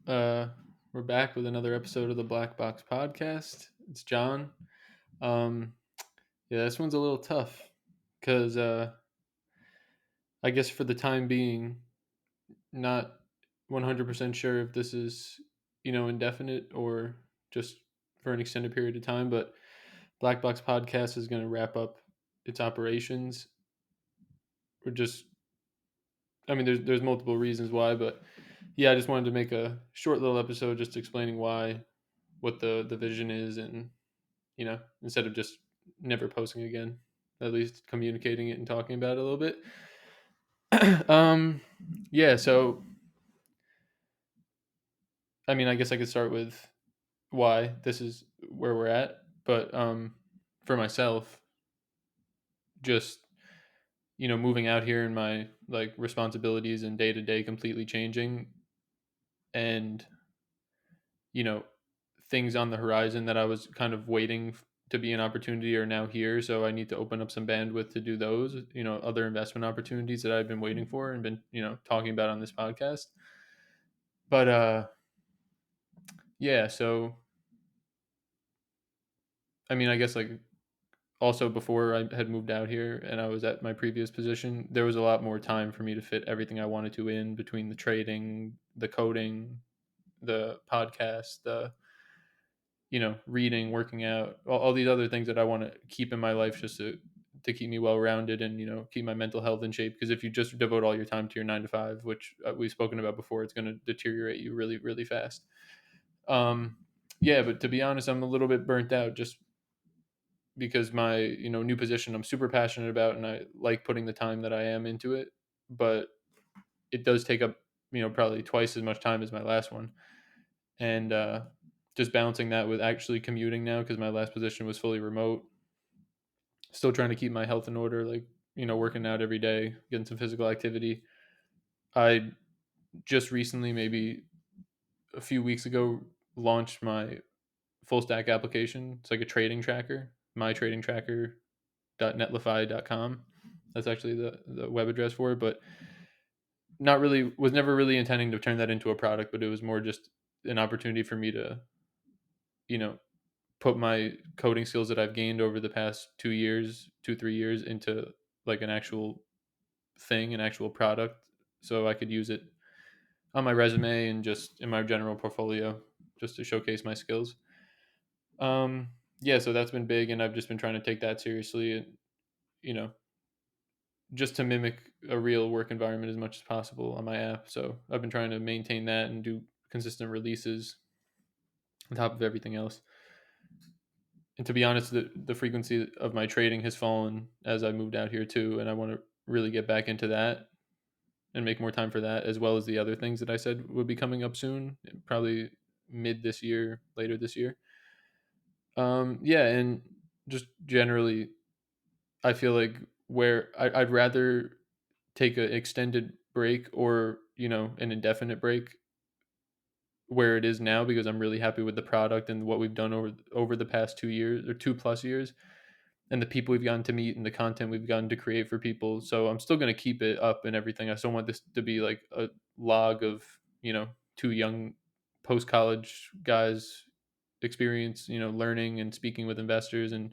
Uh, we're back with another episode of the Black Box Podcast. It's John. Um, yeah, this one's a little tough because I guess for the time being, not 100% sure if this is, indefinite or just for an extended period of time, but Black Box Podcast is going to wrap up its operations. We're just, there's multiple reasons why, but yeah, I just wanted to make a short little episode just explaining why, what the vision is, and instead of just never posting again, at least communicating it and talking about it a little bit. um, yeah, so I guess I could start with why this is where we're at, but for myself, just moving out here and my like responsibilities and day to day completely changing, and you know things on the horizon that I was kind of waiting to be an opportunity are now here. So I need to open up some bandwidth to do those, other investment opportunities that I've been waiting for and been, talking about on this podcast. But yeah, so I guess like also before I had moved out here and I was at my previous position, there was a lot more time for me to fit everything I wanted to in between the trading, the coding, the podcast, the reading, working out, all these other things that I want to keep in my life just to keep me well rounded and keep my mental health in shape. Because if you just devote all your time to your 9 to 5, which we've spoken about before, it's going to deteriorate you really really fast. Um, yeah, but to be honest, I'm a little bit burnt out just because my new position I'm super passionate about and I like putting the time that I am into it, but it does take up probably twice as much time as my last one, and just balancing that with actually commuting now because my last position was fully remote. Still trying to keep my health in order, like working out every day, getting some physical activity. I just recently, maybe a few weeks ago, launched my full stack application. It's like a trading tracker, mytradingtracker.netlify.com. That's actually the web address for it, but not really, was never really intending to turn that into a product, but it was more just an opportunity for me to, you know, put my coding skills that I've gained over the past 2 years, 2, 3 years into like an actual thing, an actual product, so I could use it on my resume and just in my general portfolio, just to showcase my skills. Um, yeah, so that's been big, and I've just been trying to take that seriously, and you know, just to mimic a real work environment as much as possible on my app. So I've been trying to maintain that and do consistent releases on top of everything else. And to be honest, the frequency of my trading has fallen as I moved out here too, and I want to really get back into that and make more time for that, as well as the other things that I said would be coming up soon, probably mid this year, later this year. Yeah, and just generally, I feel like where I'd rather take an extended break or an indefinite break where it is now, because I'm really happy with the product and what we've done over the past 2 years or 2 plus years, and the people we've gotten to meet and the content we've gotten to create for people. So I'm still going to keep it up and everything. I still want this to be like a log of, two young post college guys experience, learning and speaking with investors and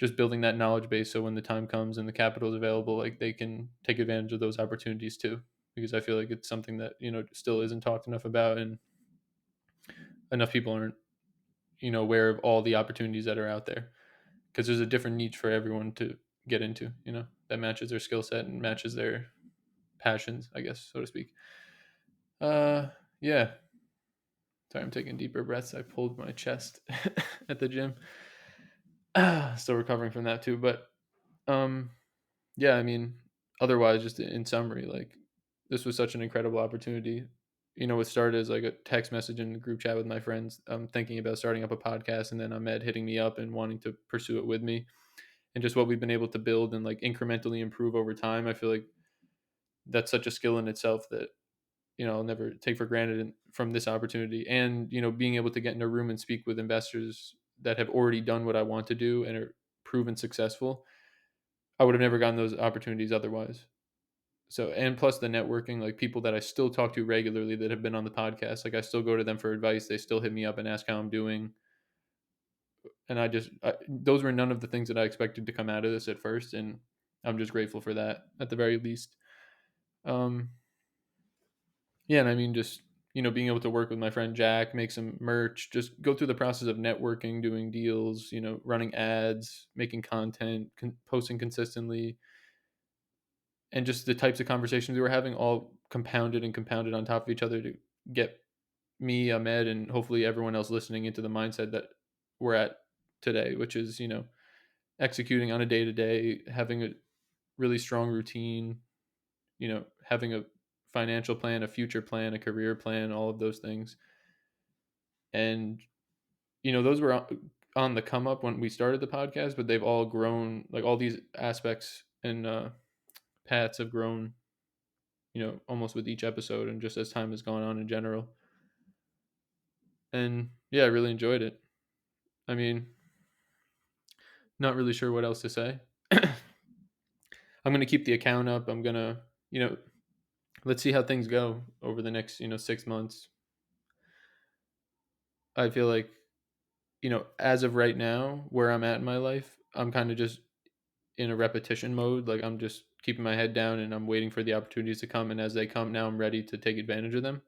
just building that knowledge base. So when the time comes and the capital is available, like they can take advantage of those opportunities too. Because I feel like it's something that, still isn't talked enough about, and enough people aren't, aware of all the opportunities that are out there, because there's a different niche for everyone to get into, that matches their skill set and matches their passions, I guess, so to speak. Uh, yeah. Sorry, I'm taking deeper breaths. I pulled my chest at the gym. Still recovering from that too, but um, yeah. Otherwise, just in summary, like this was such an incredible opportunity. It started as like a text message in a group chat with my friends. I'm thinking about starting up a podcast, and then Ahmed hitting me up and wanting to pursue it with me, and just what we've been able to build and like incrementally improve over time. I feel like that's such a skill in itself that I'll never take for granted from this opportunity. And being able to get in a room and speak with investors that have already done what I want to do and are proven successful, I would have never gotten those opportunities otherwise. So, and plus the networking, like people that I still talk to regularly that have been on the podcast, like I still go to them for advice. They still hit me up and ask how I'm doing. And those were none of the things that I expected to come out of this at first. And I'm just grateful for that at the very least. Um, yeah. And I mean, just, being able to work with my friend Jack, make some merch, just go through the process of networking, doing deals, running ads, making content, posting consistently, and just the types of conversations we were having all compounded and compounded on top of each other to get me, Ahmed, and hopefully everyone else listening into the mindset that we're at today, which is, executing on a day to day, having a really strong routine, having a financial plan, a future plan, a career plan, all of those things. And, those were on the come up when we started the podcast, but they've all grown, like all these aspects and paths have grown, almost with each episode and just as time has gone on in general. And yeah, I really enjoyed it. I mean, not really sure what else to say. I'm going to keep the account up. I'm going to, let's see how things go over the next, 6 months. I feel like, as of right now, where I'm at in my life, I'm kind of just in a repetition mode. Like I'm just keeping my head down and I'm waiting for the opportunities to come. And as they come, now I'm ready to take advantage of them.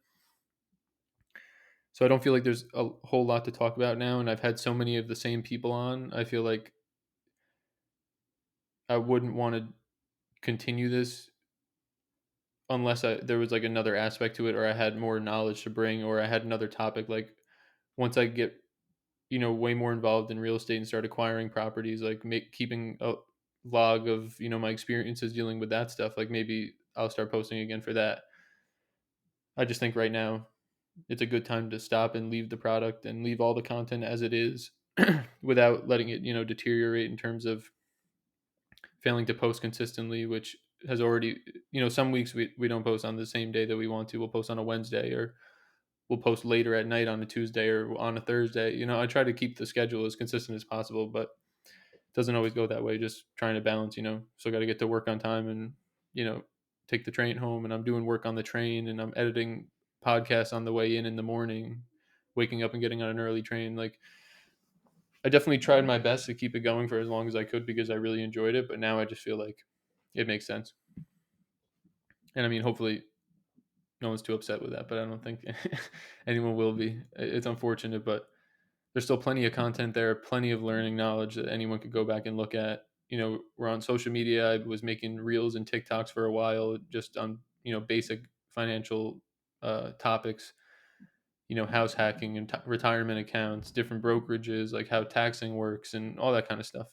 So I don't feel like there's a whole lot to talk about now. And I've had so many of the same people on. I feel like I wouldn't want to continue this unless there was like another aspect to it, or I had more knowledge to bring, or I had another topic. Like once I get, way more involved in real estate and start acquiring properties, like keeping a log of, my experiences dealing with that stuff, like maybe I'll start posting again for that. I just think right now it's a good time to stop and leave the product and leave all the content as it is without letting it, deteriorate in terms of failing to post consistently, which has already, some weeks we don't post on the same day that we want to. We'll post on a Wednesday, or we'll post later at night on a Tuesday or on a Thursday. I try to keep the schedule as consistent as possible, but it doesn't always go that way. Just trying to balance, still got to get to work on time and, take the train home, and I'm doing work on the train and I'm editing podcasts on the way in the morning, waking up and getting on an early train. Like I definitely tried my best to keep it going for as long as I could because I really enjoyed it. But now I just feel like it makes sense. And I mean, hopefully no one's too upset with that, but I don't think anyone will be. It's unfortunate, but there's still plenty of content there, plenty of learning knowledge that anyone could go back and look at. We're on social media. I was making reels and TikToks for a while just on, basic financial topics, house hacking and retirement accounts, different brokerages, like how taxing works and all that kind of stuff.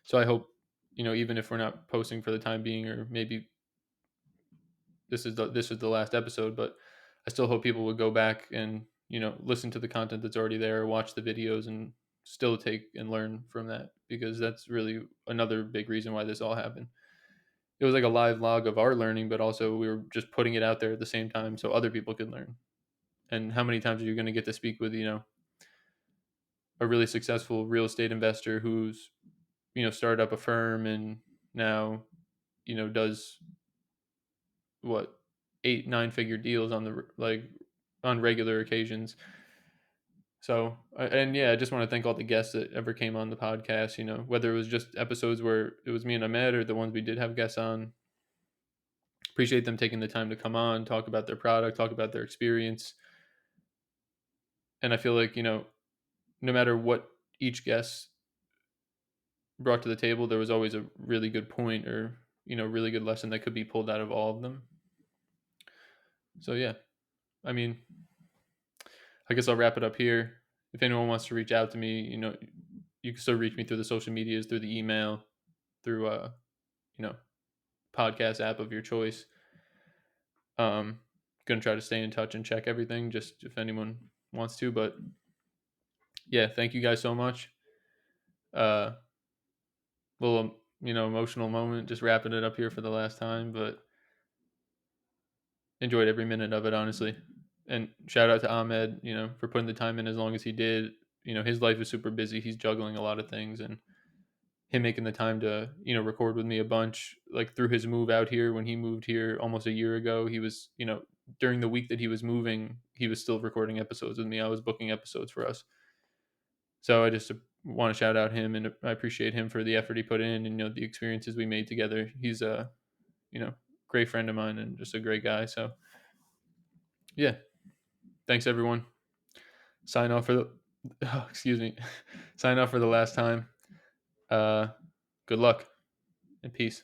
So I hope, even if we're not posting for the time being, or maybe this is the last episode, but I still hope people would go back and, listen to the content that's already there, watch the videos, and still take and learn from that, because that's really another big reason why this all happened. It was like a live log of our learning, but also we were just putting it out there at the same time so other people could learn. And how many times are you going to get to speak with, a really successful real estate investor who's, started up a firm and now, does what, 8-9 figure deals on regular occasions. So, and yeah, I just want to thank all the guests that ever came on the podcast, whether it was just episodes where it was me and Ahmed, or the ones we did have guests on. Appreciate them taking the time to come on, talk about their product, talk about their experience. And I feel like, no matter what each guest brought to the table, there was always a really good point, or, really good lesson that could be pulled out of all of them. So yeah, I mean, I guess I'll wrap it up here. If anyone wants to reach out to me, you can still reach me through the social medias, through the email, through podcast app of your choice. Gonna try to stay in touch and check everything, just if anyone wants to. But yeah, thank you guys so much. Little emotional moment, just wrapping it up here for the last time, but enjoyed every minute of it, honestly. And shout out to Ahmed, for putting the time in as long as he did. His life is super busy. He's juggling a lot of things, and him making the time to, record with me a bunch, like through his move out here. When he moved here almost a year ago, he was, during the week that he was moving, he was still recording episodes with me. I was booking episodes for us. So I just want to shout out him, and I appreciate him for the effort he put in, and the experiences we made together. He's a great friend of mine and just a great guy. So yeah, thanks everyone. Sign off for the excuse me. Sign off for the last time. Good luck and peace.